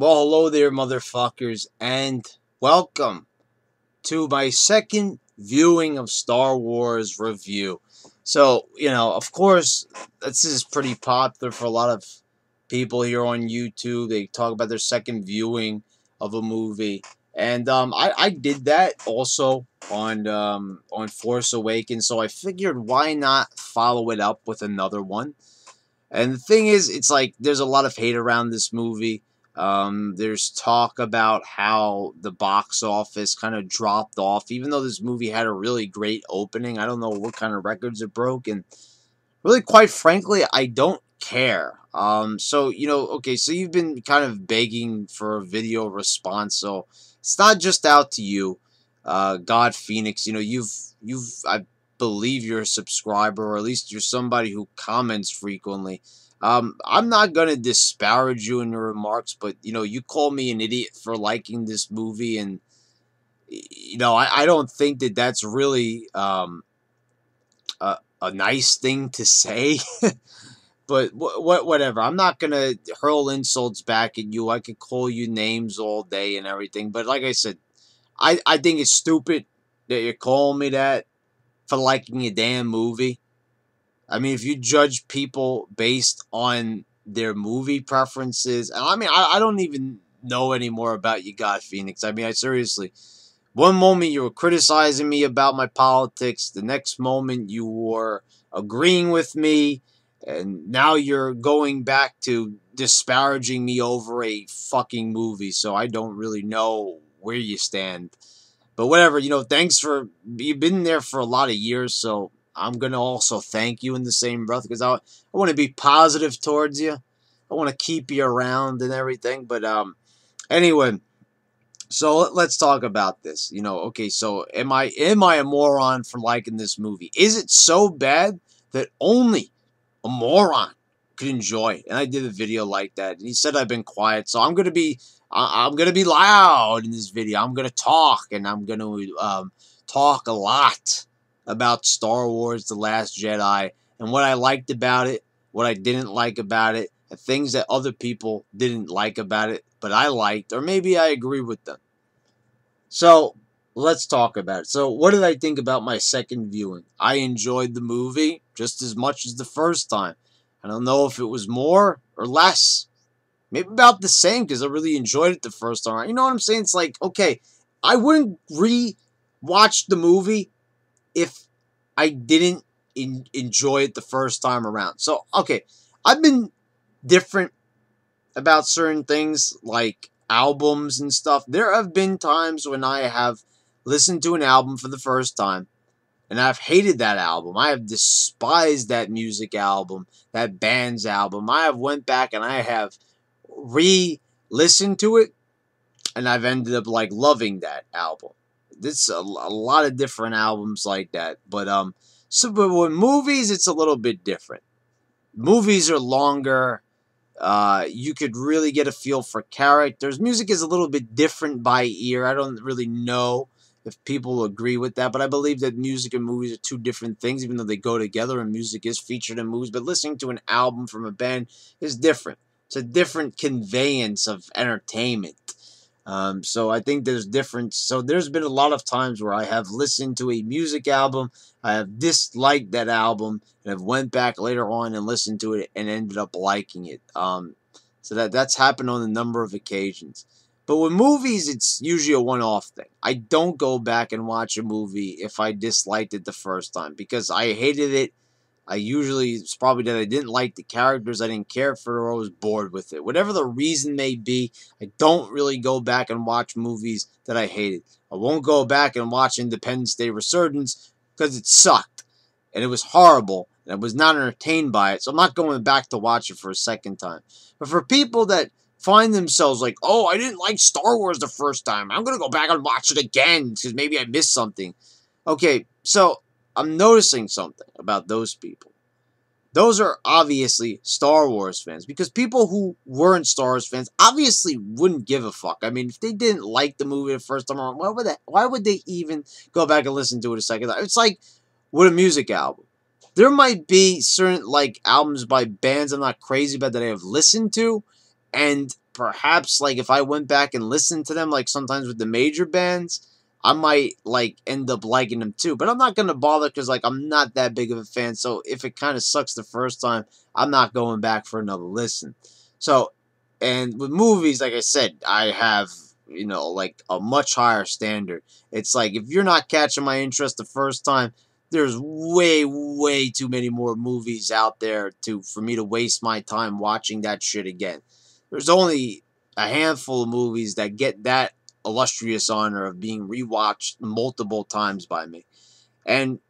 Well, hello there, motherfuckers, and welcome to my second viewing of Star Wars review. So, of course, this is pretty popular for a lot of people here on YouTube. They talk about their second viewing of a movie, and I did that also on Force Awakens. So I figured, why not follow it up with another one? And the thing is, it's like there's a lot of hate around this movie. There's talk about how the box office kind of dropped off, even though this movie had a really great opening. I don't know what kind of records it broke, and really, quite frankly, I don't care. Okay, so you've been kind of begging for a video response, so it's not just out to you, God Phoenix. I believe you're a subscriber, or at least you're somebody who comments frequently. I'm not gonna disparage you in your remarks, but you call me an idiot for liking this movie, and I don't think that that's really a nice thing to say. But whatever. I'm not gonna hurl insults back at you. I could call you names all day and everything. But like I said, I think it's stupid that you're calling me that for liking a damn movie. I mean, if you judge people based on their movie preferences, and I don't even know anymore about you, God Phoenix. I mean, I seriously. One moment you were criticizing me about my politics, the next moment you were agreeing with me, and now you're going back to disparaging me over a fucking movie. So I don't really know where you stand. But whatever, thanks for you've been there for a lot of years, so I'm gonna also thank you in the same breath because I want to be positive towards you. I want to keep you around and everything. But anyway, so let's talk about this. Okay, so am I a moron for liking this movie? Is it so bad that only a moron could enjoy it? And I did a video like that, and he said I've been quiet, so I'm gonna be loud in this video. I'm gonna talk, and I'm gonna talk a lot about Star Wars: The Last Jedi and what I liked about it, what I didn't like about it, and things that other people didn't like about it, but I liked, or maybe I agree with them. So let's talk about it. So, what did I think about my second viewing? I enjoyed the movie just as much as the first time. I don't know if it was more or less. Maybe about the same because I really enjoyed it the first time. You know what I'm saying? It's like, okay, I wouldn't re-watch the movie if I didn't enjoy it the first time around. So, okay, I've been different about certain things like albums and stuff. There have been times when I have listened to an album for the first time and I've hated that album. I have despised that music album, that band's album. I have went back and I have re-listened to it and I've ended up like loving that album. There's a lot of different albums like that, but with movies it's a little bit different. Movies are longer. You could really get a feel for characters. Music is a little bit different by ear. I don't really know if people agree with that, but I believe that music and movies are two different things, even though they go together and music is featured in movies. But listening to an album from a band is different. It's a different conveyance of entertainment. So I think there's difference. So there's been a lot of times where I have listened to a music album, I have disliked that album, and I've went back later on and listened to it and ended up liking it. So that's happened on a number of occasions. But with movies, it's usually a one-off thing. I don't go back and watch a movie if I disliked it the first time because I hated it. It's probably that I didn't like the characters, I didn't care for it, or I was bored with it. Whatever the reason may be, I don't really go back and watch movies that I hated. I won't go back and watch Independence Day Resurgence because it sucked and it was horrible and I was not entertained by it. So I'm not going back to watch it for a second time. But for people that find themselves like, oh, I didn't like Star Wars the first time, I'm going to go back and watch it again because maybe I missed something. Okay, so I'm noticing something about those people. Those are obviously Star Wars fans because people who weren't Star Wars fans obviously wouldn't give a fuck. I mean, if they didn't like the movie the first time around, why would they even go back and listen to it a second time? It's like with a music album. There might be certain like albums by bands I'm not crazy about that I have listened to, and perhaps like if I went back and listened to them, like sometimes with the major bands, I might like end up liking them too. But I'm not gonna bother because like I'm not that big of a fan. So if it kind of sucks the first time, I'm not going back for another listen. So, and with movies, like I said, I have like a much higher standard. It's like if you're not catching my interest the first time, there's way too many more movies out there to for me to waste my time watching that shit again. There's only a handful of movies that get that illustrious honor of being rewatched multiple times by me. And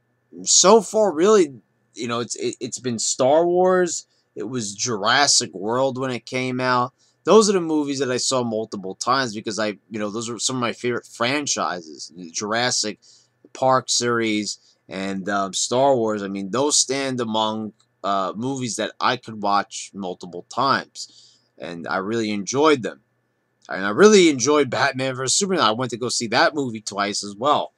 so far, really, it's been Star Wars. It was Jurassic World when it came out. Those are the movies that I saw multiple times because those are some of my favorite franchises. The Jurassic Park series and Star Wars. I mean, those stand among movies that I could watch multiple times, and I really enjoyed them. And I really enjoyed Batman vs Superman. I went to go see that movie twice as well.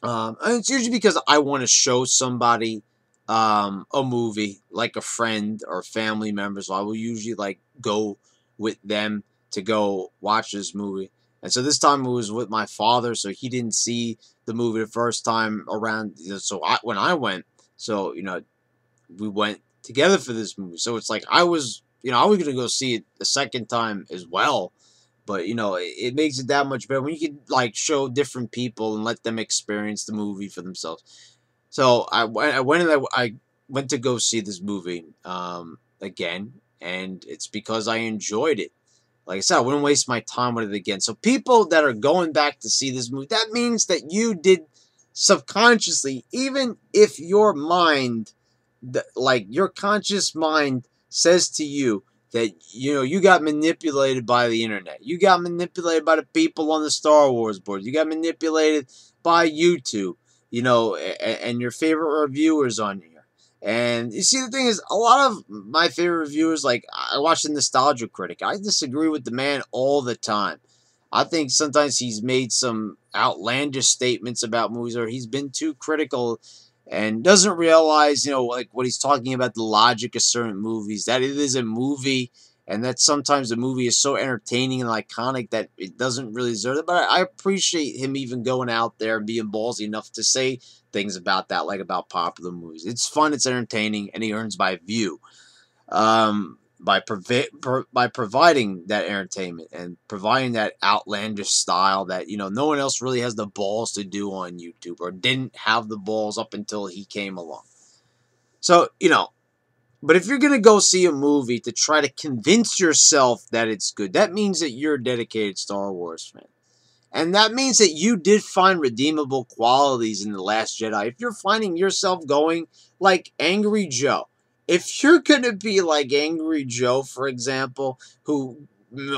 And it's usually because I want to show somebody a movie, like a friend or family member. So I will usually like go with them to go watch this movie. And so this time it was with my father, so he didn't see the movie the first time around. So when I went, so we went together for this movie. So it's like I was gonna go see it the second time as well. But it makes it that much better when you can like show different people and let them experience the movie for themselves. So I went to go see this movie again, and it's because I enjoyed it. Like I said, I wouldn't waste my time with it again. So people that are going back to see this movie, that means that you did subconsciously, even if your mind, like your conscious mind, says to you that you got manipulated by the internet. You got manipulated by the people on the Star Wars board. You got manipulated by YouTube. And your favorite reviewers on here. And you see, the thing is, a lot of my favorite reviewers, like I watch the Nostalgia Critic. I disagree with the man all the time. I think sometimes he's made some outlandish statements about movies, or he's been too critical and doesn't realize, like what he's talking about, the logic of certain movies, that it is a movie, and that sometimes the movie is so entertaining and iconic that it doesn't really deserve it. But I appreciate him even going out there and being ballsy enough to say things about that, like about popular movies. It's fun, it's entertaining, and he earns by view. By providing that entertainment and providing that outlandish style that no one else really has the balls to do on YouTube, or didn't have the balls up until he came along. So but if you're gonna go see a movie to try to convince yourself that it's good, that means that you're a dedicated Star Wars fan. And that means that you did find redeemable qualities in The Last Jedi. If you're finding yourself going like Angry Joe, if you're going to be like Angry Joe, for example, who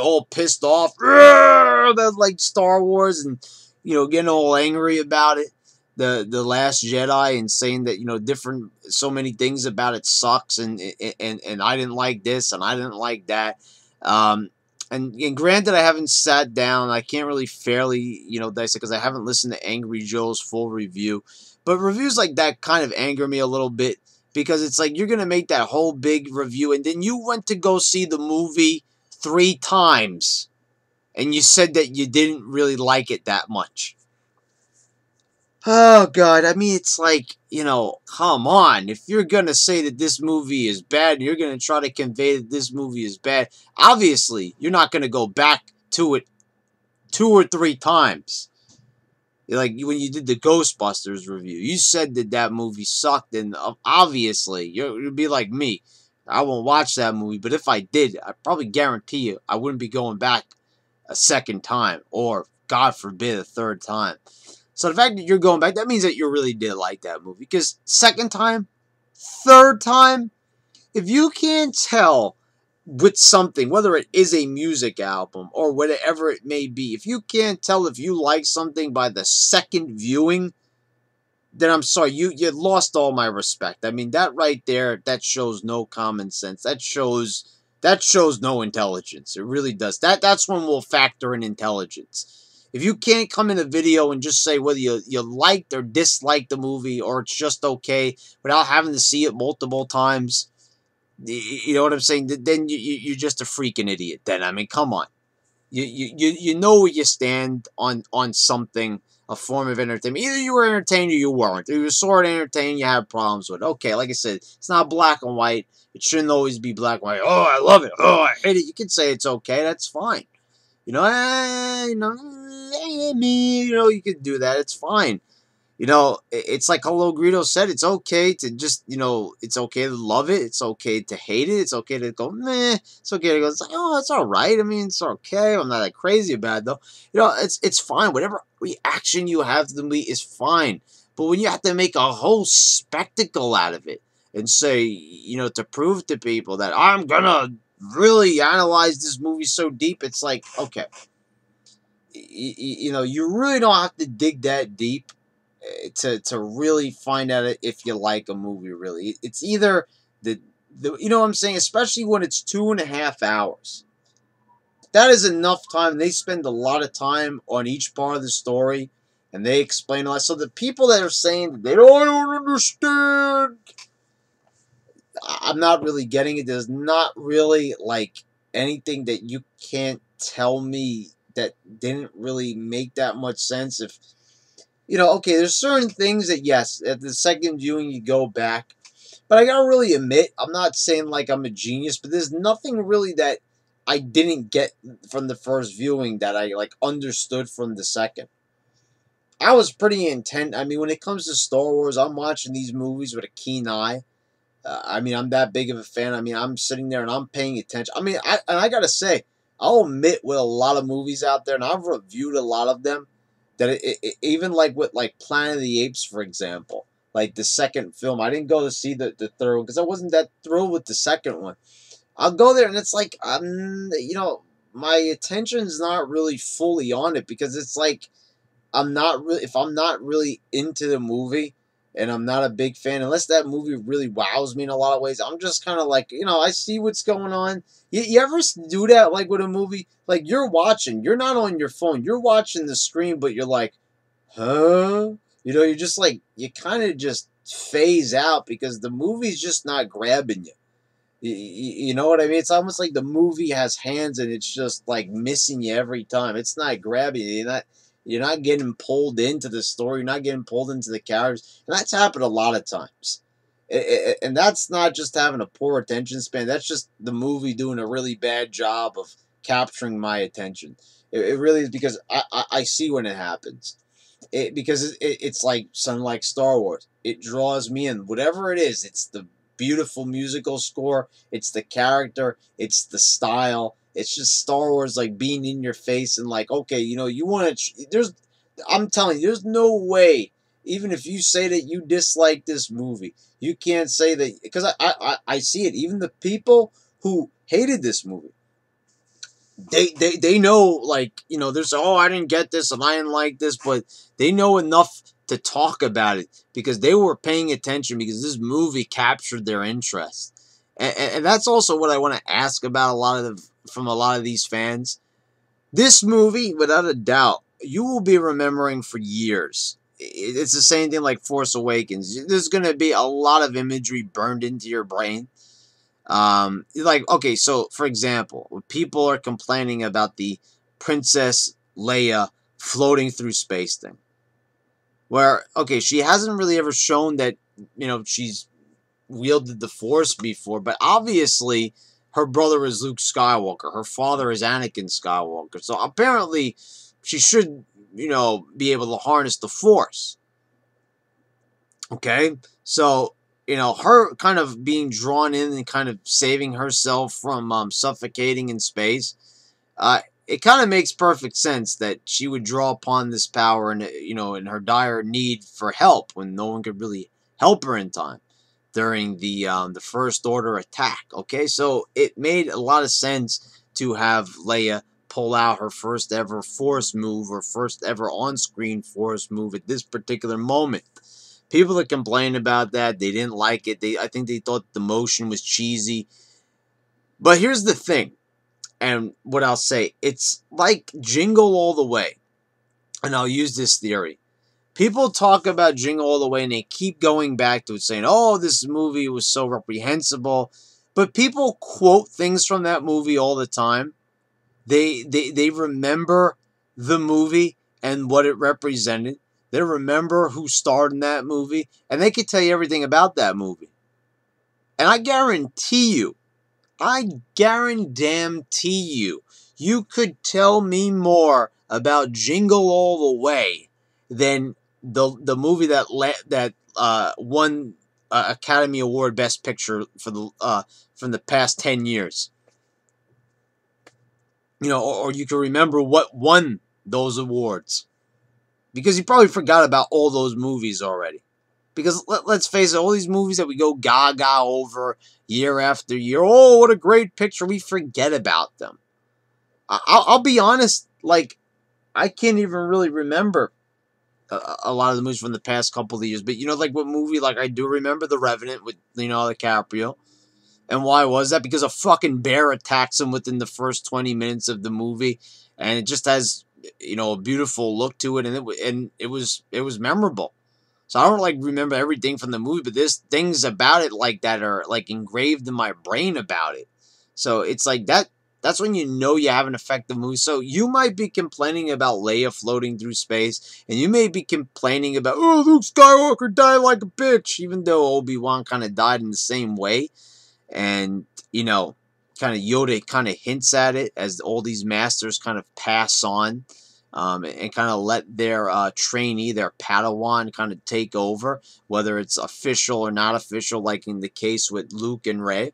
all pissed off about like Star Wars and, getting all angry about it, the Last Jedi, and saying that, different, so many things about it sucks, and I didn't like this and I didn't like that. And granted, I haven't sat down. I can't really fairly, dissect because I haven't listened to Angry Joe's full review. But reviews like that kind of anger me a little bit because it's like you're going to make that whole big review and then you went to go see the movie 3 times and you said that you didn't really like it that much. Oh, God. I mean, it's like, come on. If you're going to say that this movie is bad, and you're going to try to convey that this movie is bad, obviously, you're not going to go back to it 2 or 3 times. Like, when you did the Ghostbusters review, you said that that movie sucked, and obviously, you'd be like me. I won't watch that movie, but if I did, I probably guarantee you I wouldn't be going back a second time, or, God forbid, a third time. So the fact that you're going back, that means that you really did like that movie. Because second time, third time, if you can't tell with something, whether it is a music album or whatever it may be, if you can't tell if you like something by the second viewing, then I'm sorry, you lost all my respect. I mean, that right there, that shows no common sense. That shows no intelligence. It really does. That's when we'll factor in intelligence. If you can't come in a video and just say whether you liked or disliked the movie or it's just okay without having to see it multiple times, You know what I'm saying? Then you're just a freaking idiot. Then I mean, come on. You know where you stand on something, a form of entertainment. Either you were entertained or you weren't. If you were sort of entertained, you had problems with it. Okay, like I said, it's not black and white. It shouldn't always be black and white. Oh, I love it. Oh, I hate it. You can say it's okay. That's fine. Me. You can do that. It's fine. It's like Hello Greedo said, it's okay to just, it's okay to love it. It's okay to hate it. It's okay to go, meh. It's okay to go, it's like, oh, it's all right. I mean, it's okay. I'm not that crazy about it, though. It's fine. Whatever reaction you have to the movie is fine. But when you have to make a whole spectacle out of it and say, to prove to people that I'm going to really analyze this movie so deep, it's like, okay, you really don't have to dig that deep to really find out if you like a movie. Really, it's either the you know what I'm saying, especially when it's 2.5 hours. That is enough time. They spend a lot of time on each part of the story, and they explain a lot. So the people that are saying that I don't understand, I'm not really getting it. There's not really like anything that you can't tell me that didn't really make that much sense. If okay, there's certain things that, yes, at the second viewing you go back. But I gotta really admit, I'm not saying like I'm a genius, but there's nothing really that I didn't get from the first viewing that I like understood from the second. I was pretty intent. I mean, when it comes to Star Wars, I'm watching these movies with a keen eye. I mean, I'm that big of a fan. I mean, I'm sitting there and I'm paying attention. I mean, I gotta say, I'll admit with a lot of movies out there, and I've reviewed a lot of them, that even like with like Planet of the Apes, for example, like the second film, I didn't go to see the third one because I wasn't that thrilled with the second one. I'll go there and it's like, my attention's not really fully on it because it's like I'm not really if I'm not really into the movie and I'm not a big fan, unless that movie really wows me in a lot of ways, I'm just kind of like, I see what's going on. You ever do that, like with a movie? Like you're not on your phone, you're watching the screen, but you're like, huh? You're just like, you kind of just phase out because the movie's just not grabbing you. You know what I mean? It's almost like the movie has hands and it's just like missing you every time. It's not grabbing you. You're not getting pulled into the story. You're not getting pulled into the characters, and that's happened a lot of times. And that's not just having a poor attention span. That's just the movie doing a really bad job of capturing my attention. It really is because I see when it happens. Because it's like something like Star Wars. It draws me in. Whatever it is, it's the beautiful musical score. It's the character. It's the style. It's just Star Wars like being in your face and like, okay, you want to. I'm telling you, there's no way. Even if you say that you dislike this movie, you can't say that because I see it. Even the people who hated this movie, they know, like, there's, oh, I didn't get this and I didn't like this, but they know enough to talk about it because they were paying attention because this movie captured their interest. And that's also what I want to ask about from a lot of these fans. This movie, without a doubt, you will be remembering for years. It's the same thing like Force Awakens. There's going to be a lot of imagery burned into your brain. Like, okay, so for example, when people are complaining about the Princess Leia floating through space thing, where, okay, she hasn't really ever shown that, she's wielded the Force before, but obviously her brother is Luke Skywalker, her father is Anakin Skywalker, so apparently she should, be able to harness the Force. Okay, so her kind of being drawn in and kind of saving herself from suffocating in space. It kind of makes perfect sense that she would draw upon this power and in her dire need for help when no one could really help her in time during the First Order attack. Okay, so it made a lot of sense to have Leia pull out her first ever Force move or first ever on-screen Force move at this particular moment. People that complained about that, they didn't like it. I think they thought the motion was cheesy. But here's the thing, and what I'll say, it's like Jingle All the Way. And I'll use this theory. People talk about Jingle All the Way and they keep going back to it saying, oh, this movie was so reprehensible. But people quote things from that movie all the time. They remember the movie and what it represented. They remember who starred in that movie, and they could tell you everything about that movie. And I guarantee you could tell me more about Jingle All the Way than the movie that won Academy Award Best Picture for the from the past 10 years. Or you can remember what won those awards because you probably forgot about all those movies already. Because let's face it, all these movies that we go gaga over year after year, oh, what a great picture, we forget about them. I'll be honest, like, I can't even really remember a lot of the movies from the past couple of years. But, like, what movie, like, I do remember The Revenant with Leonardo DiCaprio. And why was that? Because a fucking bear attacks him within the first 20 minutes of the movie. And it just has, a beautiful look to it. And it was memorable. So I don't like remember everything from the movie, but there's things about it like that are like engraved in my brain about it. So it's like that. That's when you have an effective movie. So you might be complaining about Leia floating through space, and you may be complaining about, oh, Luke Skywalker died like a bitch, even though Obi-Wan kind of died in the same way. And kind of Yoda kind of hints at it as all these masters kind of pass on. And kind of let their trainee, their Padawan, kind of take over, whether it's official or not official, like in the case with Luke and Rey.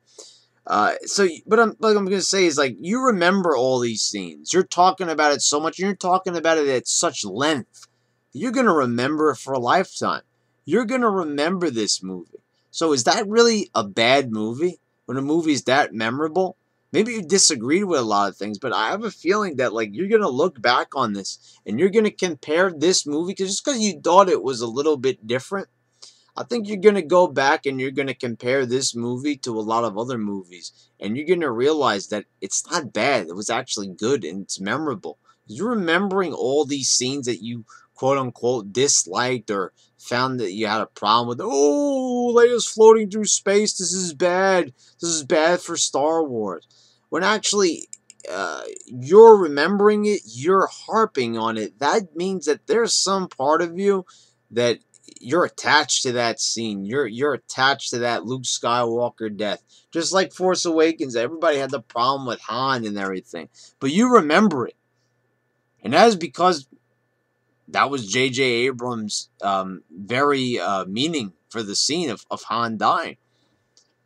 But I'm gonna say is like you remember all these scenes. You're talking about it so much. You're talking about it at such length. You're gonna remember it for a lifetime. You're gonna remember this movie. So is that really a bad movie when a movie's that memorable? Maybe you disagreed with a lot of things, but I have a feeling that like you're gonna look back on this and you're gonna compare this movie just because you thought it was a little bit different. I think you're gonna go back and you're gonna compare this movie to a lot of other movies, and you're gonna realize that it's not bad. It was actually good and it's memorable. You're remembering all these scenes that you quote unquote disliked or found that you had a problem with. Oh, Leia's floating through space. This is bad. This is bad for Star Wars. When actually you're remembering it, you're harping on it. That means that there's some part of you that you're attached to that scene. You're attached to that Luke Skywalker death. Just like Force Awakens, everybody had the problem with Han and everything. But you remember it. And that is because that was J.J. Abrams' very meaning for the scene of Han dying.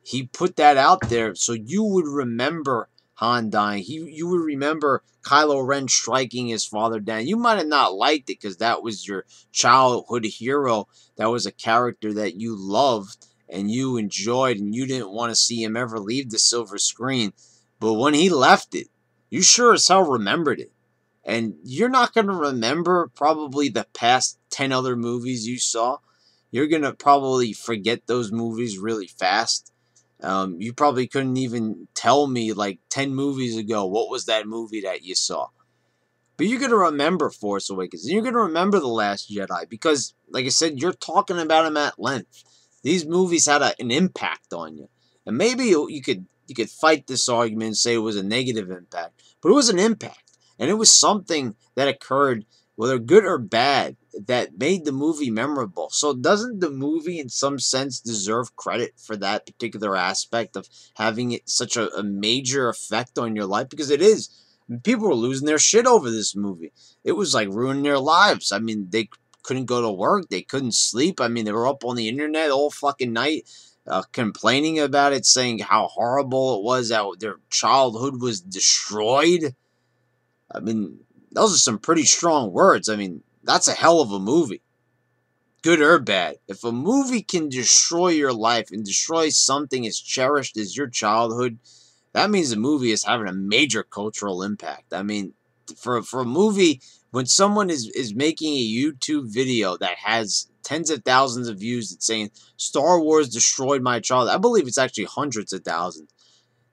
He put that out there so you would remember Han dying. You would remember Kylo Ren striking his father down. You might have not liked it because that was your childhood hero. That was a character that you loved and you enjoyed and you didn't want to see him ever leave the silver screen. But when he left it, you sure as hell remembered it. And you're not going to remember probably the past 10 other movies you saw. You're going to probably forget those movies really fast. You probably couldn't even tell me like 10 movies ago what was that movie that you saw. But you're going to remember Force Awakens. And you're going to remember The Last Jedi because, like I said, you're talking about them at length. These movies had an impact on you. And maybe you could fight this argument and say it was a negative impact. But it was an impact. And it was something that occurred, whether good or bad, that made the movie memorable. So doesn't the movie in some sense deserve credit for that particular aspect of having it such a major effect on your life? Because it is. People were losing their shit over this movie. It was like ruining their lives. I mean, they couldn't go to work. They couldn't sleep. I mean, they were up on the internet all fucking night complaining about it, saying how horrible it was, how their childhood was destroyed. I mean, those are some pretty strong words. I mean, that's a hell of a movie. Good or bad. If a movie can destroy your life and destroy something as cherished as your childhood, that means the movie is having a major cultural impact. I mean, for a movie, when someone is making a YouTube video that has tens of thousands of views that's saying Star Wars destroyed my childhood, I believe it's actually hundreds of thousands.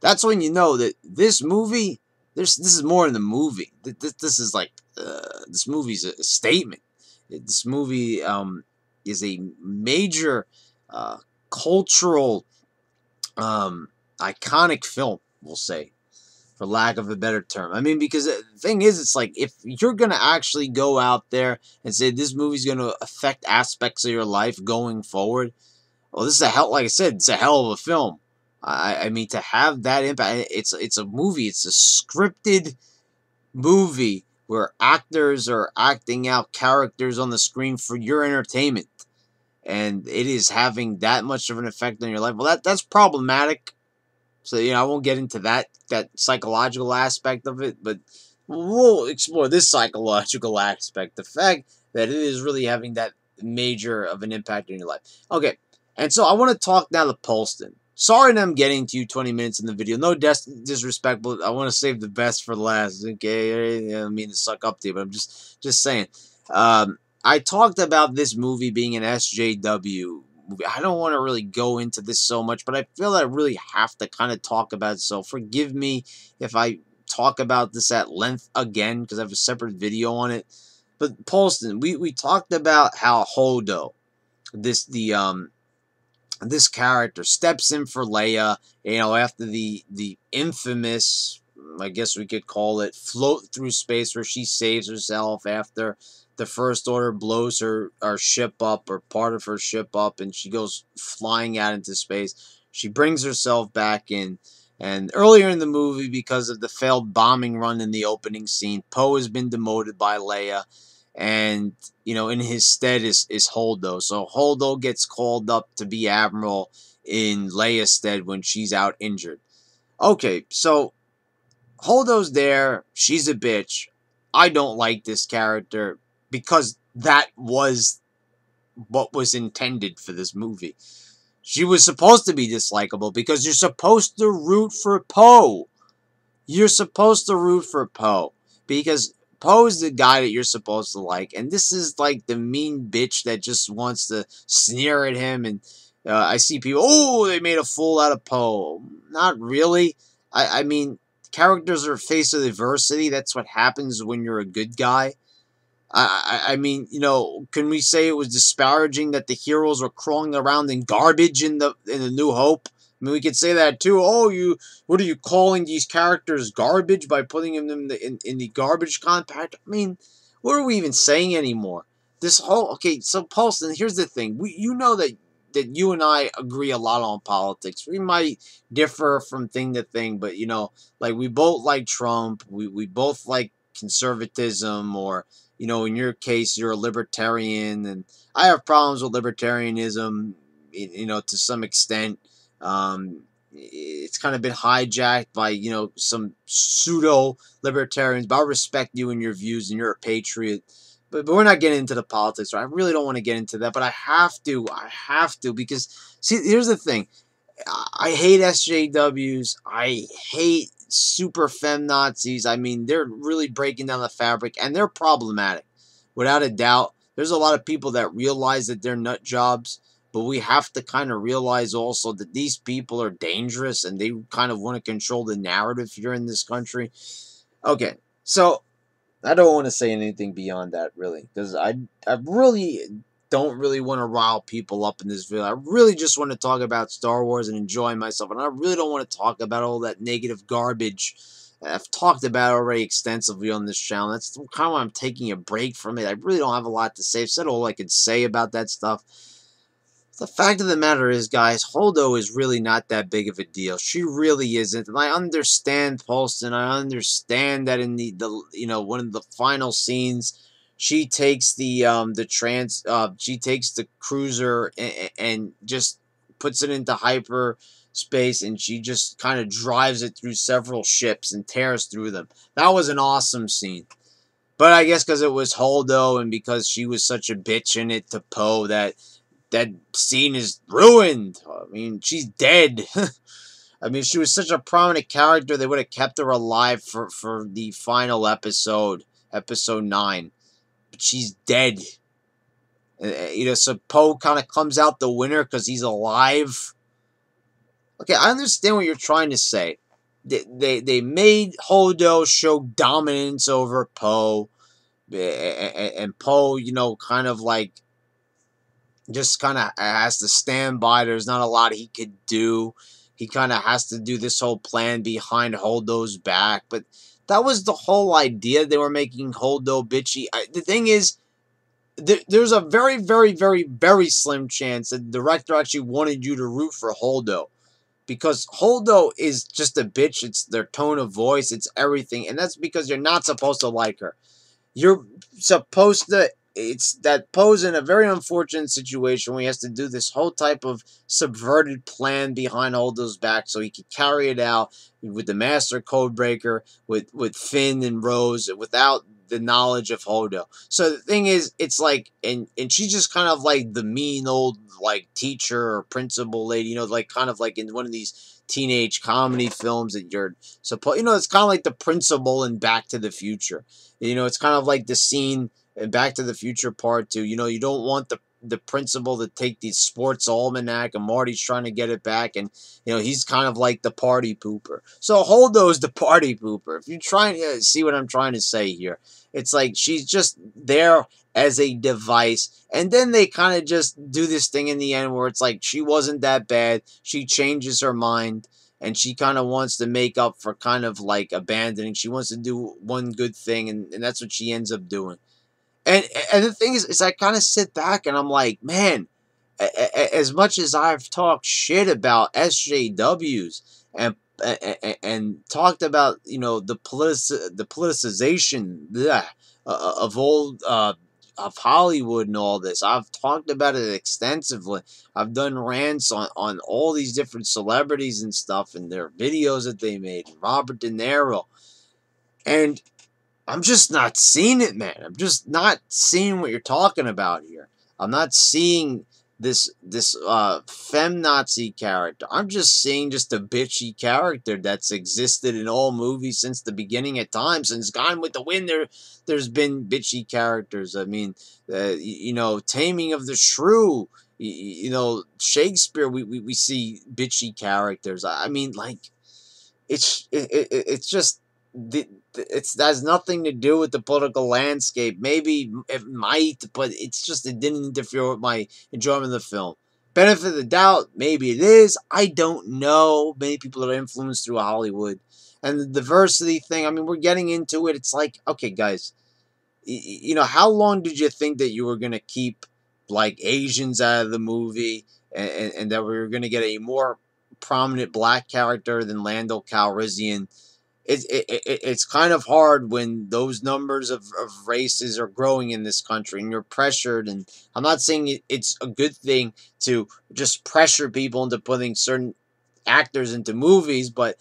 That's when you know that this movie, this is more in the movie. This is like, this movie's a statement. This movie is a major cultural iconic film, we'll say, for lack of a better term. I mean, because the thing is, it's like if you're gonna actually go out there and say this movie's gonna affect aspects of your life going forward, well, this is a hell. Like I said, it's a hell of a film. I mean, to have that impact, it's a movie. It's a scripted movie where actors are acting out characters on the screen for your entertainment, and it is having that much of an effect on your life. Well, that's problematic. So I won't get into that psychological aspect of it, but we'll explore this psychological aspect, the fact that it is really having that major of an impact on your life. Okay, and so I want to talk now to Polston. Sorry that I'm getting to you 20 minutes in the video. No disrespect, but I want to save the best for last. Okay, I don't mean to suck up to you, but I'm just saying. I talked about this movie being an SJW movie. I don't want to really go into this so much, but I feel I really have to kind of talk about it. So forgive me if I talk about this at length again, because I have a separate video on it. But Polston, we talked about how Holdo, this character, steps in for Leia, after the infamous, I guess we could call it, float through space where she saves herself after the First Order blows her ship up, or part of her ship up, and she goes flying out into space. She brings herself back in. And earlier in the movie, because of the failed bombing run in the opening scene, Poe has been demoted by Leia, and in his stead is Holdo. So Holdo gets called up to be admiral in Leia's stead when she's out injured. Okay, so Holdo's there. She's a bitch. I don't like this character because that was what was intended for this movie. She was supposed to be dislikable because you're supposed to root for Poe. You're supposed to root for Poe because Poe's the guy that you're supposed to like, and this is like the mean bitch that just wants to sneer at him. And I see people, oh, they made a fool out of Poe. Not really. I mean, characters are face of adversity. That's what happens when you're a good guy. I mean, can we say it was disparaging that the heroes were crawling around in garbage in the New Hope? I mean, we could say that too. Oh, what are you calling these characters garbage by putting them in the garbage compact? I mean, what are we even saying anymore? Okay, so Paulson, here's the thing. You know that you and I agree a lot on politics. We might differ from thing to thing, but like we both like Trump. We both like conservatism, or in your case, you're a libertarian, and I have problems with libertarianism, to some extent. It's kind of been hijacked by, some pseudo libertarians, but I respect you and your views, and you're a patriot. But we're not getting into the politics, right? I really don't want to get into that, but I have to. Because, see, here's the thing. I hate SJWs. I hate super feminazis. I mean, they're really breaking down the fabric, and they're problematic. Without a doubt, there's a lot of people that realize that they're nut jobs, but we have to kind of realize also that these people are dangerous, and they kind of want to control the narrative here in this country. Okay, so I don't want to say anything beyond that, really, because I really don't really want to rile people up in this video. I really just want to talk about Star Wars and enjoy myself, and I really don't want to talk about all that negative garbage I've talked about already extensively on this channel. That's kind of why I'm taking a break from it. I really don't have a lot to say. I've said all I could say about that stuff. The fact of the matter is, guys, Holdo is really not that big of a deal. She really isn't. And I understand Paulson. I understand that in the one of the final scenes, she takes she takes the cruiser and just puts it into hyperspace, and she just kind of drives it through several ships and tears through them. That was an awesome scene. But I guess because it was Holdo and because she was such a bitch in it to Poe, that scene is ruined. I mean, she's dead. I mean, she was such a prominent character, they would have kept her alive for the final episode, episode 9. But she's dead. So Poe kind of comes out the winner because he's alive. Okay, I understand what you're trying to say. They made Holdo show dominance over Poe. And Poe, kind of like just kind of has to stand by. There's not a lot he could do. he kind of has to do this whole plan behind Holdo's back. But that was the whole idea. They were making Holdo bitchy. The thing is, there's a very, very, very, very slim chance that the director actually wanted you to root for Holdo, because Holdo is just a bitch. It's their tone of voice, it's everything, and that's because you're not supposed to like her. You're supposed to. It's that Poe's in a very unfortunate situation where he has to do this whole type of subverted plan behind Holdo's back so he can carry it out with the Master Codebreaker, with Finn and Rose, without the knowledge of Holdo. So the thing is, it's like, and she's just kind of like the mean old like teacher or principal lady, like kind of like in one of these teenage comedy films that you're supposed, it's kind of like the principal in Back to the Future. It's kind of like the scene in Back to the Future Part 2. You don't want the principal to take the sports almanac, and Marty's trying to get it back, and he's kind of like the party pooper. So Holdo's the party pooper. If you're trying to see what I'm trying to say here, it's like she's just there as a device, and then they kind of just do this thing in the end where it's like she wasn't that bad. She changes her mind, and she kind of wants to make up for kind of like abandoning. She wants to do one good thing, and that's what she ends up doing. And the thing is I kind of sit back and I'm like, man, as much as I've talked shit about SJWs and talked about the politicization of old of Hollywood and all this, I've talked about it extensively. I've done rants on all these different celebrities and stuff and their videos that they made, Robert De Niro, and I'm just not seeing it, man. I'm just not seeing what you're talking about here. I'm not seeing this femnazi character. I'm just seeing just a bitchy character that's existed in all movies since the beginning of time. Since Gone with the Wind, there's been bitchy characters. I mean, Taming of the Shrew. Shakespeare. We see bitchy characters. I mean, like, it's just that has nothing to do with the political landscape. Maybe it might, but it didn't interfere with my enjoyment of the film. Benefit of the doubt, maybe it is. I don't know. Many people are influenced through Hollywood. And the diversity thing, I mean, we're getting into it. It's like, okay, guys, how long did you think that you were going to keep, like, Asians out of the movie, and that we were going to get a more prominent black character than Lando Calrissian? It's kind of hard when those numbers of races are growing in this country and you're pressured. And I'm not saying it's a good thing to just pressure people into putting certain actors into movies, but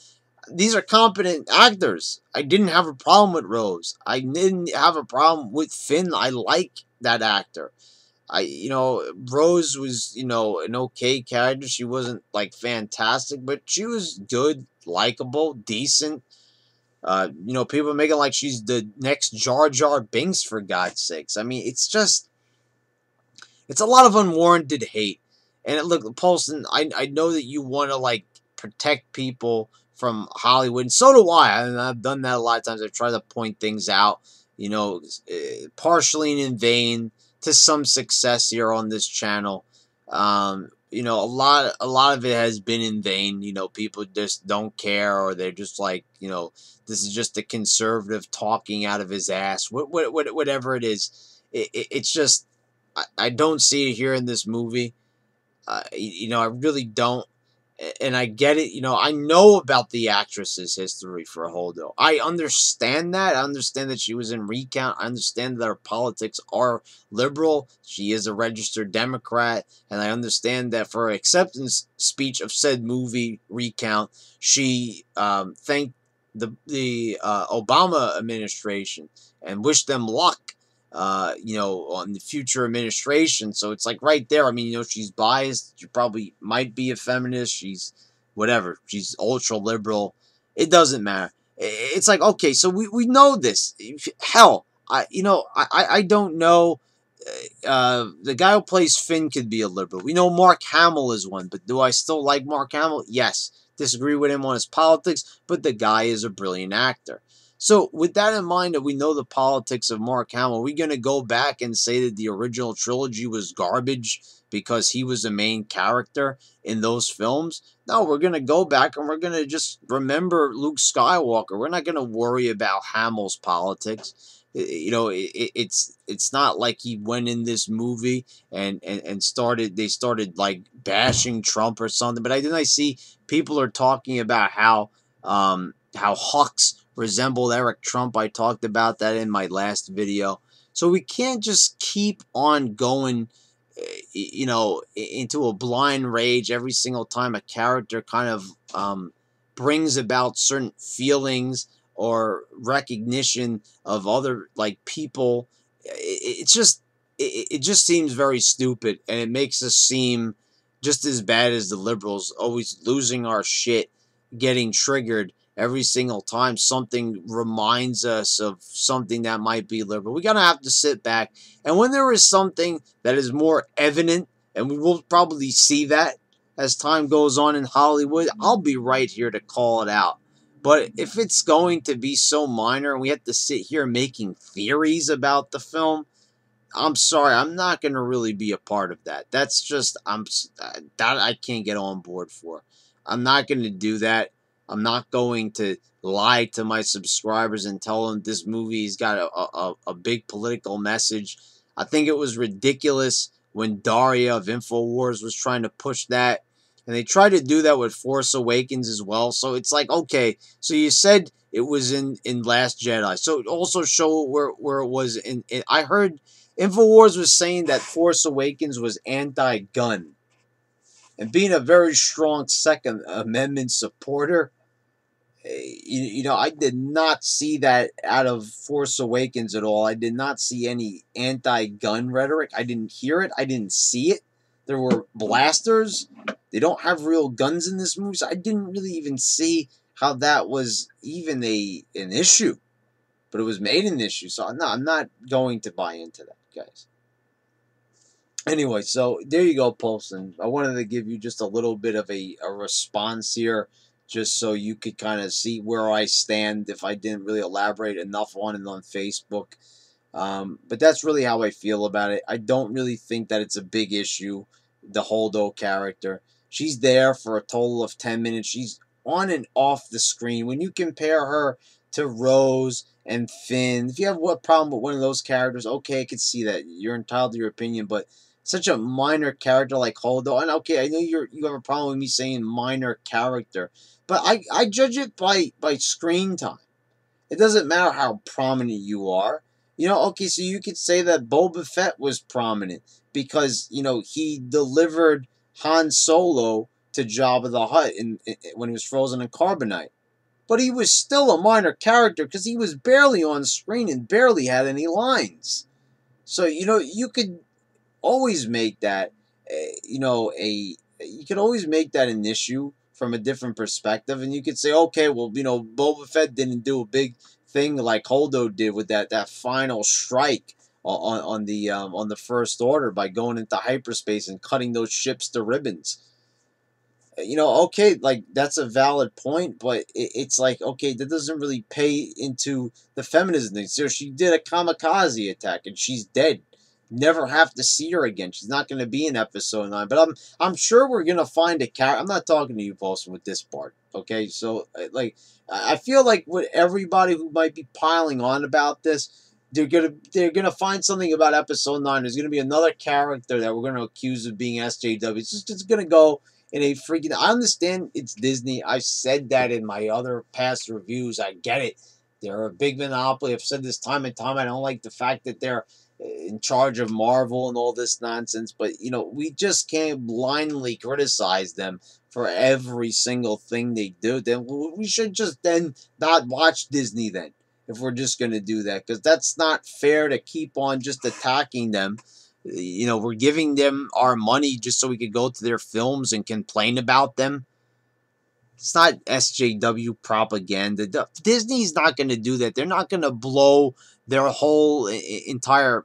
these are competent actors. I didn't have a problem with Rose. I didn't have a problem with Finn. I like that actor. Rose was, an okay character. She wasn't like fantastic, but she was good, likable, decent. People making like she's the next Jar Jar Binks, for God's sakes. I mean, it's a lot of unwarranted hate. And look, Paulson, I know that you want to like protect people from Hollywood, and so do I. And I've done that a lot of times. I've tried to point things out, partially in vain, to some success here on this channel. A lot of it has been in vain. People just don't care, or they're just like, this is just a conservative talking out of his ass. Whatever it is, it's just I don't see it here in this movie. I really don't. And I get it. I know about the actress's history for Holdo. I understand that. I understand that she was in Recount. I understand that her politics are liberal. She is a registered Democrat. And I understand that for her acceptance speech of said movie, Recount, she thanked the Obama administration and wished them luck, on the future administration. So it's like right there. I mean, she's biased. She probably might be a feminist. She's whatever. She's ultra liberal. It doesn't matter. It's like, okay, so we know this. Hell, I don't know. The guy who plays Finn could be a liberal. We know Mark Hamill is one, but do I still like Mark Hamill? Yes. Disagree with him on his politics, but the guy is a brilliant actor. So, with that in mind, that we know the politics of Mark Hamill, are we going to go back and say that the original trilogy was garbage because he was the main character in those films? No, we're going to go back and we're going to just remember Luke Skywalker. We're not going to worry about Hamill's politics. You know, it's not like he went in this movie and started like bashing Trump or something. But I see people are talking about how Hux resembled Eric Trump. I talked about that in my last video. So we can't just keep on going, into a blind rage every single time a character kind of brings about certain feelings or recognition of other like people. It's just it just seems very stupid, and it makes us seem just as bad as the liberals, always losing our shit, getting triggered every single time something reminds us of something that might be liberal. We're going to have to sit back. And when there is something that is more evident, and we will probably see that as time goes on in Hollywood, I'll be right here to call it out. But if it's going to be so minor and we have to sit here making theories about the film, I'm sorry, I'm not going to really be a part of that. That's just that I can't get on board for. I'm not going to do that. I'm not going to lie to my subscribers and tell them this movie's got a big political message. I think it was ridiculous when Daria of InfoWars was trying to push that. And they tried to do that with Force Awakens as well. So it's like, okay, so you said it was in Last Jedi. So also show where it was in I heard InfoWars was saying that Force Awakens was anti-gun. And being a very strong Second Amendment supporter, I did not see that out of Force Awakens at all. I did not see any anti-gun rhetoric. I didn't hear it. I didn't see it. There were blasters. They don't have real guns in this movie, so I didn't really even see how that was even an issue. But it was made an issue, so no, I'm not going to buy into that, guys. Anyway, so there you go, Paulson. I wanted to give you just a little bit of a response here, just so you could kind of see where I stand if I didn't really elaborate enough on it on Facebook. But that's really how I feel about it. I don't really think that it's a big issue, the Holdo character. She's there for a total of 10 minutes. She's on and off the screen. When you compare her to Rose and Finn, if you have a problem with one of those characters, okay, I can see that. You're entitled to your opinion, but such a minor character like Holdo, and okay, I know you have a problem with me saying minor character, but I judge it by screen time. It doesn't matter how prominent you are. Okay, so you could say that Boba Fett was prominent because, he delivered Han Solo to Jabba the Hutt when he was frozen in carbonite. But he was still a minor character because he was barely on screen and barely had any lines. So, you could always make that, you could always make that an issue from a different perspective, and you could say, okay, well, Boba Fett didn't do a big thing like Holdo did with that final strike on the First Order by going into hyperspace and cutting those ships to ribbons. Okay, like that's a valid point, but it's like, okay, that doesn't really pay into the feminism thing. So she did a kamikaze attack and she's dead. Never have to see her again. She's not going to be in episode 9, but I'm sure we're going to find a character. I'm not talking to you, Paulson, with this part. Okay, so like I feel like with everybody who might be piling on about this, they're gonna find something about episode 9. There's gonna be another character that we're gonna accuse of being SJW. It's gonna go in a freaking. I understand it's Disney. I've said that in my other past reviews. I get it. They're a big monopoly. I've said this time and time. I don't like the fact that they're in charge of Marvel and all this nonsense. But we just can't blindly criticize them for every single thing they do. Then we should just then not watch Disney then, if we're just going to do that, because that's not fair to keep on just attacking them. We're giving them our money just so we could go to their films and complain about them. It's not SJW propaganda. Disney's not going to do that. They're not going to blow their whole entire,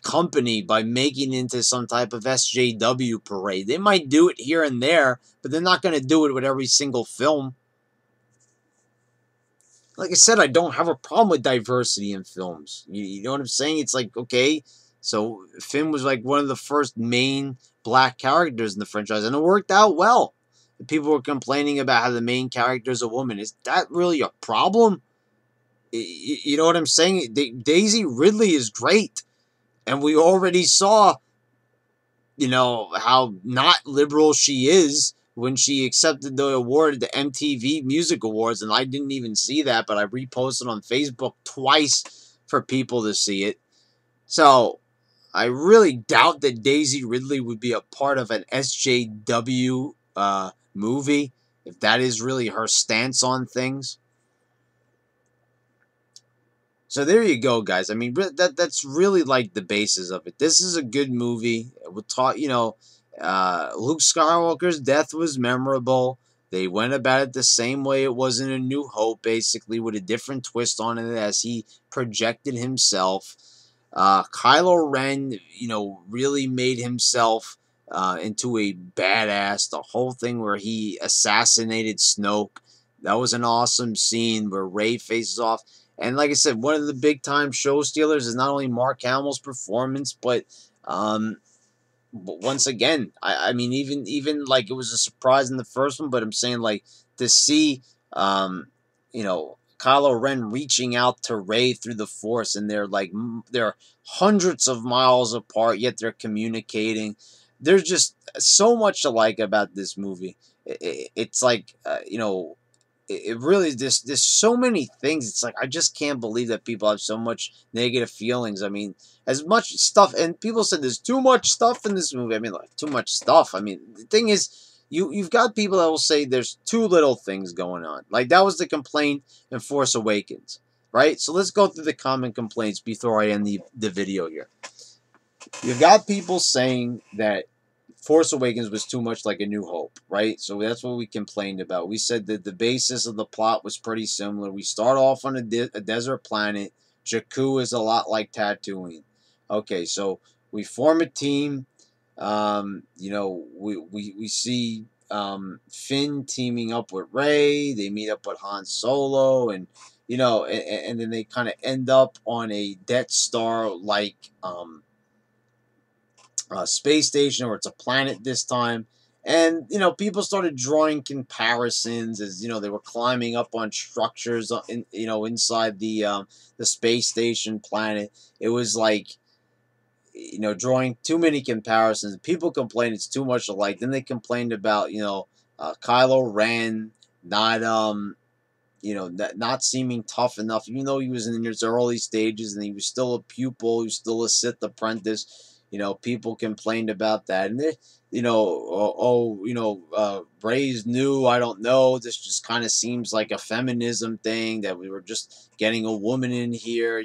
company by making it into some type of SJW parade. They might do it here and there, but they're not going to do it with every single film. Like I said, I don't have a problem with diversity in films. You know what I'm saying? It's like, okay, so Finn was like one of the first main black characters in the franchise, and it worked out well. People were complaining about how the main character is a woman. Is that really a problem? You know what I'm saying? Daisy Ridley is great, and we already saw, how not liberal she is when she accepted the award at the MTV Music Awards, and I didn't even see that, but I reposted on Facebook twice for people to see it. So I really doubt that Daisy Ridley would be a part of an SJW movie if that is really her stance on things. So there you go, guys. I mean, that's really like the basis of it. This is a good movie. We'll talk. Luke Skywalker's death was memorable. They went about it the same way it was in A New Hope, basically with a different twist on it as he projected himself. Kylo Ren, really made himself into a badass. The whole thing where he assassinated Snoke, that was an awesome scene where Rey faces off. And like I said, one of the big time show stealers is not only Mark Hamill's performance, but once again, I mean, even like it was a surprise in the first one, but I'm saying like to see, Kylo Ren reaching out to Rey through the Force, and they're hundreds of miles apart, yet they're communicating. There's just so much to like about this movie. It's like it really there's so many things. It's like I just can't believe that people have so much negative feelings. I mean, as much stuff, and people said there's too much stuff in this movie. I mean, like too much stuff. I mean, the thing is, you've got people that will say there's too little things going on. Like that was the complaint in Force Awakens, right? So let's go through the common complaints before I end the video here. You've got people saying that Force Awakens was too much like A New Hope, right? So that's what we complained about. We said that the basis of the plot was pretty similar. We start off on a desert planet. Jakku is a lot like Tatooine. Okay, so we form a team. We see Finn teaming up with Rey. They meet up with Han Solo, and then they kind of end up on a Death Star like space station, or it's a planet this time. And people started drawing comparisons as they were climbing up on structures inside the space station planet. It was like drawing too many comparisons. People complained it's too much alike. Then they complained about Kylo Ren not not seeming tough enough, even though he was in his early stages and he was still a pupil, he was still a Sith apprentice. People complained about that, and Ray's new. I don't know. This just kind of seems like a feminism thing that we were just getting a woman in here,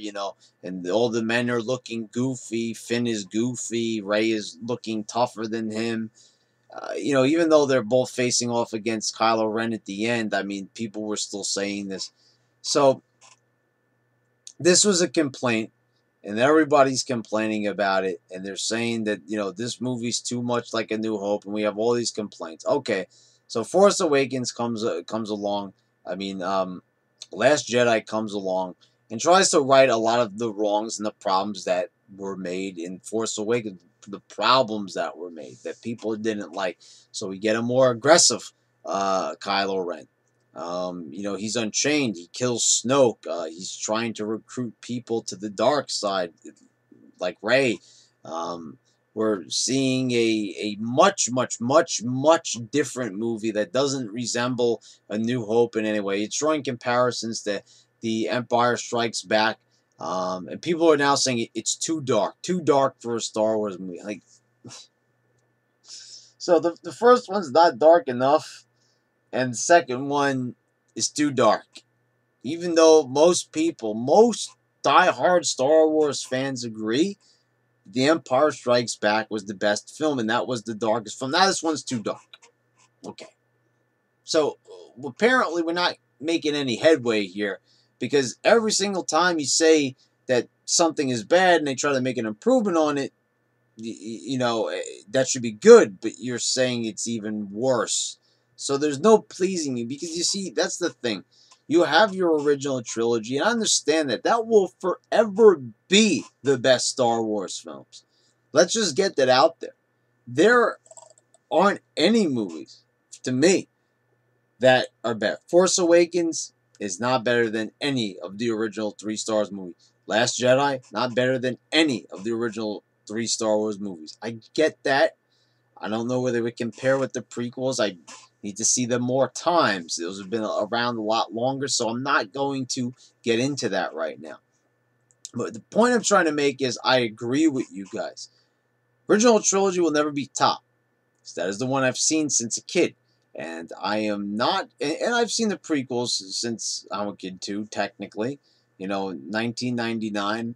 and all the men are looking goofy. Finn is goofy. Ray is looking tougher than him. Even though they're both facing off against Kylo Ren at the end, I mean, people were still saying this. So this was a complaint, and everybody's complaining about it, and they're saying that this movie's too much like A New Hope, and we have all these complaints. Okay, so Force Awakens comes along. I mean, Last Jedi comes along and tries to right a lot of the wrongs and the problems that were made in Force Awakens, the problems that were made that people didn't like. So we get a more aggressive Kylo Ren. He's unchained. He kills Snoke. He's trying to recruit people to the dark side, like Rey. We're seeing a much, much, much, much different movie that doesn't resemble A New Hope in any way. It's drawing comparisons to The Empire Strikes Back. And people are now saying it's too dark for a Star Wars movie. Like, so the first one's not dark enough, and the second one is too dark. Even though most die-hard Star Wars fans agree, The Empire Strikes Back was the best film, and that was the darkest film. Now this one's too dark. Okay. So apparently we're not making any headway here, because every single time you say that something is bad and they try to make an improvement on it, that should be good, but you're saying it's even worse. So there's no pleasing you, because you see, that's the thing. You have your original trilogy, and I understand that that will forever be the best Star Wars films. Let's just get that out there. There aren't any movies, to me, that are better. Force Awakens is not better than any of the original three Stars movies. Last Jedi, not better than any of the original three Star Wars movies. I get that. I don't know whether we compare with the prequels. I need to see them more times. Those have been around a lot longer, so I'm not going to get into that right now. But the point I'm trying to make is I agree with you guys. Original trilogy will never be top. That is the one I've seen since a kid. And I am not, and I've seen the prequels since I'm a kid too, technically. 1999.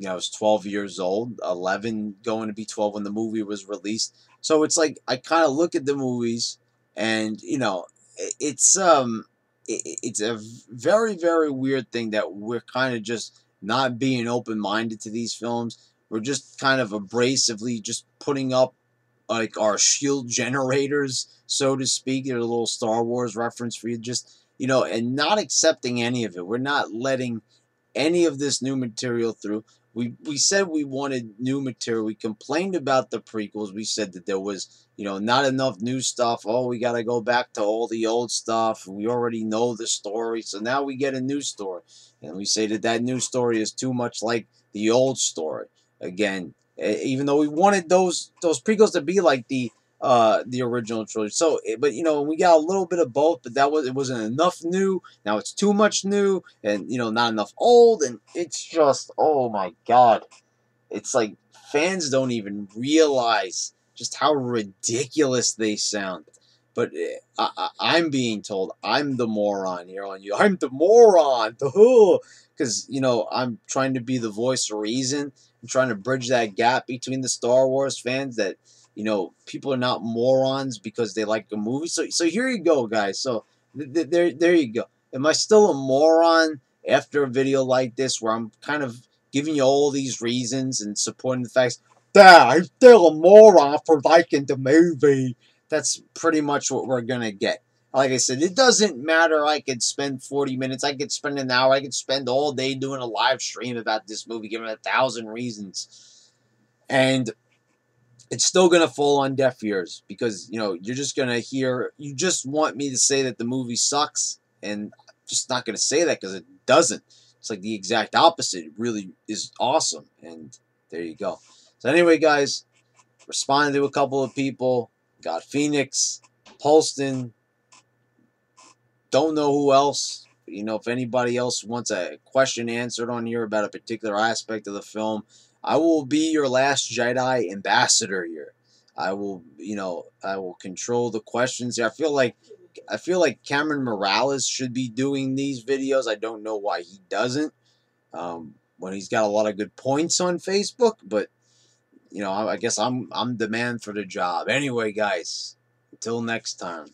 I was 12 years old, 11 going to be 12 when the movie was released. So it's like I kind of look at the movies, and it's it's a very very weird thing that we're kind of just not being open minded to these films. We're just kind of abrasively just putting up like our shield generators, so to speak. They're a little Star Wars reference for you, just and not accepting any of it. We're not letting any of this new material through. We said we wanted new material. We complained about the prequels. We said that there was, not enough new stuff. Oh, we got to go back to all the old stuff. We already know the story, so now we get a new story. And we say that that new story is too much like the old story. Again, even though we wanted those prequels to be like the original trilogy. So, but we got a little bit of both, but it wasn't enough new. Now it's too much new, and not enough old, and it's just, oh my god, it's like fans don't even realize just how ridiculous they sound. But I'm being told I'm the moron here on you. I'm the moron, because I'm trying to be the voice of reason. I'm trying to bridge that gap between the Star Wars fans that people are not morons because they like the movie. So here you go, guys. So there you go. Am I still a moron after a video like this where I'm kind of giving you all these reasons and supporting the facts? Yeah, I'm still a moron for liking the movie. That's pretty much what we're gonna get. Like I said, it doesn't matter. I could spend 40 minutes. I could spend an hour. I could spend all day doing a live stream about this movie, giving 1,000 reasons. And it's still going to fall on deaf ears because, you're just going to hear, you just want me to say that the movie sucks. And I'm just not going to say that because it doesn't. It's like the exact opposite. It really is awesome. And there you go. So anyway, guys, responded to a couple of people. Got Phoenix, Polston, don't know who else. If anybody else wants a question answered on here about a particular aspect of the film, I will be your last Jedi ambassador here. I will control the questions here. I feel like Cameron Morales should be doing these videos. I don't know why he doesn't. When he's got a lot of good points on Facebook, but I guess I'm the man for the job. Anyway, guys, until next time.